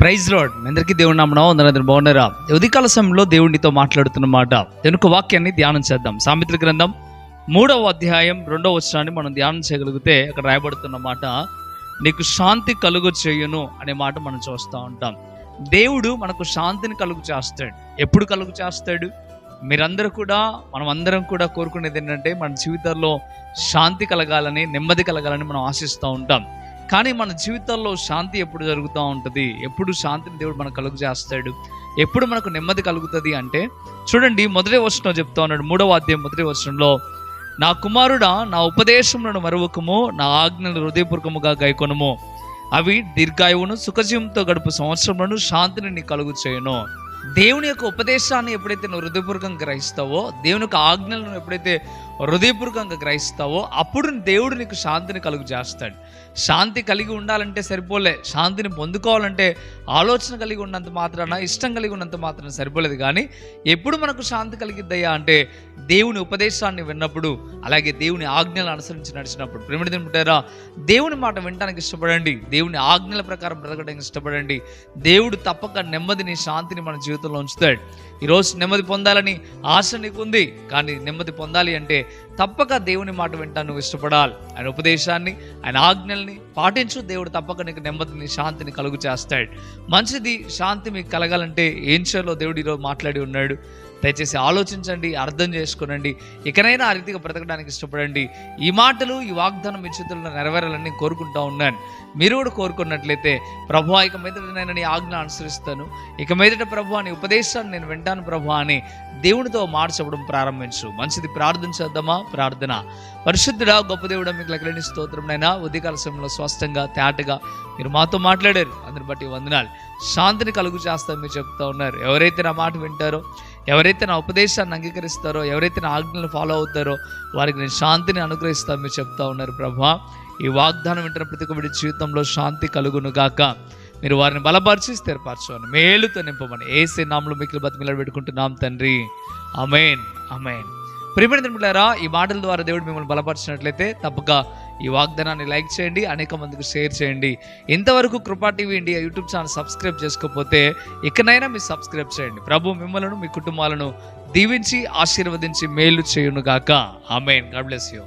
Praise lord. మీ అందరికీ దేవుని నామమున వందనాలు. బాగున్నారా? ఉదయకాల సమయంలో దేవునితో మాట్లాడుతున్న మాట వెనుక వాక్యాన్ని ధ్యానం చేద్దాం. సామెతల గ్రంథం 3వ అధ్యాయం 2వ వచనాన్ని మనం ధ్యానం చేయగలిగితే అక్కడ రాయబడుతున్న మాట, నీకు శాంతి కలుగు చేయును అనే మాట మనం చూస్తూ ఉంటాం. దేవుడు మనకు శాంతిని కలుగు చేస్తాడు. ఎప్పుడు కలుగు చేస్తాడు? మీరందరూ కూడా, మనం అందరం కూడా కోరుకునేది ఏంటంటే మన జీవితాల్లో శాంతి కలగాలని, నెమ్మది కలగాలని మనం ఆశిస్తూ ఉంటాం. కానీ మన జీవితాల్లో శాంతి ఎప్పుడు జరుగుతూ ఉంటుంది? ఎప్పుడు శాంతిని దేవుడు మనకు కలుగు చేస్తాడు? ఎప్పుడు మనకు నెమ్మది కలుగుతుంది అంటే, చూడండి, మొదటి వచనం చెప్తా ఉన్నాడు. 3వ అధ్యాయం మొదటి వచనంలో, నా కుమారుడా, నా ఉపదేశములను మరువకము, నా ఆజ్ఞలు హృదయపూర్వకముగా గైకొనుము, అవి దీర్ఘాయువును సుఖజీవంతో గడుపు సంవత్సరములను శాంతిని నీకు కలుగు చేయను. దేవుని యొక్క ఉపదేశాన్ని ఎప్పుడైతే నువ్వు హృదయపూర్వకంగా గ్రహిస్తావో, దేవుని యొక్క ఆజ్ఞలను ఎప్పుడైతే హృదయపూర్వకంగా గ్రహిస్తావో, అప్పుడు దేవుడు నీకు శాంతిని కలుగు చేస్తాడు. శాంతి కలిగి ఉండాలంటే సరిపోలే, శాంతిని పొందుకోవాలంటే ఆలోచన కలిగి ఉన్నంత మాత్రాన, ఇష్టం కలిగి ఉన్నంత మాత్రాన సరిపోలేదు. కానీ ఎప్పుడు మనకు శాంతి కలిగిద్దయ్యా అంటే, దేవుని ఉపదేశాన్ని విన్నప్పుడు, అలాగే దేవుని ఆజ్ఞలను అనుసరించి నడిచినప్పుడు. ప్రేమిడి తింటారా? దేవుని మాట వినడానికి ఇష్టపడండి, దేవుని ఆజ్ఞల ప్రకారం బ్రతకడానికి ఇష్టపడండి. దేవుడు తప్పక నెమ్మదిని, శాంతిని మన జీవితంలో ఉంచుతాడు. ఈరోజు నెమ్మది పొందాలని ఆశ నీకుంది, కానీ నెమ్మది పొందాలి అంటే తప్పక దేవుని మాట వింటాను నువ్వు ఇష్టపడాలి. ఆయన ఉపదేశాన్ని, ఆయన ఆజ్ఞల్ని పాటించు. దేవుడు తప్పక నీకు నెమ్మదిని, శాంతిని కలుగు చేస్తాడు. మంచిది, శాంతి మీకు కలగాలంటే ఏం చేయాలో దేవుడు ఈరోజు మాట్లాడి ఉన్నాడు. దయచేసి ఆలోచించండి, అర్థం చేసుకోనండి. ఇకనైనా ఆ రీతిగా బ్రతకడానికి ఇష్టపడండి. ఈ మాటలు, ఈ వాగ్దానం మీ చేతుల్లో నెరవేరాలని కోరుకుంటా ఉన్నాను. మీరు కూడా కోరుకున్నట్లయితే, ప్రభువా, ఇక మీదట నేను నీ ఆజ్ఞ అనుసరిస్తాను, ఇక మీదట ప్రభువా నీ ఉపదేశాన్ని నేను వింటాను ప్రభువా అని దేవునితో మాట చెప్పడం ప్రారంభించు. మంచిది, ప్రార్థన చేద్దామా? ప్రార్థన. పరిశుద్ధుడా, గొప్ప దేవుడా, మీకు లెక్కలేని స్తోత్రమునైనా ఉదయకాల సమయంలో స్పష్టంగా, తేటగా మీరు మాతో మాట్లాడారు. అందరిని బట్టి వందనాలు. శాంతిని కలుగు చేస్తాను మీరు చెప్తా ఉన్నారు. ఎవరైతే నా మాట వింటారో, ఎవరైతే నా ఉపదేశాన్ని అంగీకరిస్తారో, ఎవరైతే నా ఆజ్ఞలను ఫాలో అవుతారో, వారికి నేను శాంతిని అనుగ్రహిస్తాను మీరు చెప్తా ఉన్నారు. ప్రభువా, ఈ వాగ్దానం వింటున్న ప్రతి ఒక్కరి జీవితంలో శాంతి కలుగును గాక. మీరు వారిని బలపరిచి స్థిరపరచమని, మేలుతో నింపమని యేసు నామములో మీకు బతిమిలాడి పెట్టుకుంటున్నాం తండ్రి. ఆమేన్, ఆమేన్. ప్రియమైన మిత్రులారా, ఈ మాటల ద్వారా దేవుడు మిమ్మల్ని బలపరిచినట్లయితే తప్పక ఈ వాగ్దానాన్ని లైక్ చేయండి, అనేక మందికి షేర్ చేయండి. ఇంతవరకు కృపా TV India YouTube channel subscribe చేసుకోకపోతే ఇకనైనా మీరు సబ్స్క్రైబ్ చేయండి. ప్రభు మిమ్మల్ని, మీ కుటుంబాలను దీవించి ఆశీర్వదించి మేలు చేయును గాక. ఆమేన్. God bless you.